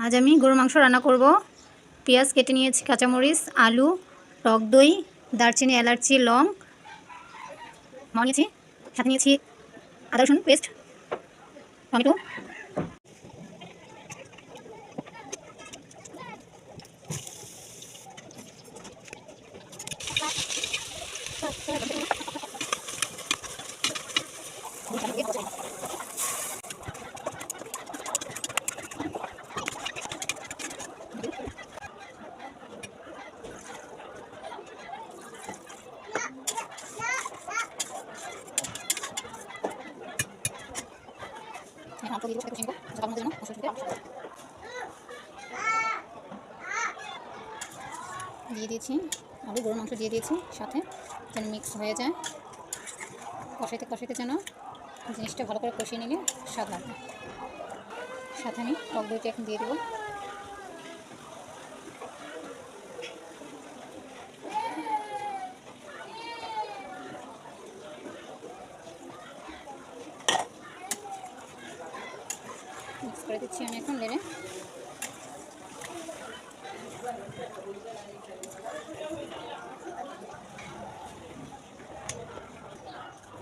আজ আমি গরুর মাংস রান্না করব। পেঁয়াজ কেটে নিয়েছি, কাঁচামরিচ, আলু, টক দই, দারচিনি, এলাচি, লং নিয়েছি, সাথে নিয়েছি আদা রসুন পেস্ট, টমেটো। দিয়ে দিয়েছি আলু, গরুর মাংস দিয়ে দিয়েছি, সাথে যেন মিক্স হয়ে যায়। কষাইতে কষাইতে যেন জিনিসটা ভালো করে কষিয়ে নিলে স্বাদ লাগবে। সাথে আমি টক দইটা এখন দিয়ে দেবো। মিক্স করে দিচ্ছি আমি এখন নেড়ে।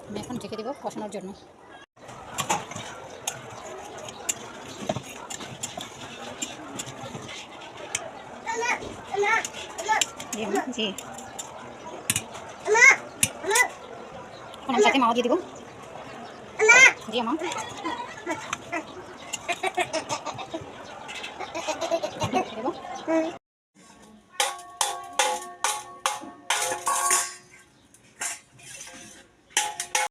আমি এখন ঢেকে দেবো কষানোর জন্য। জি, এখন আমি সাথে মাও দিয়ে দেবো। জি আমা, দেবো।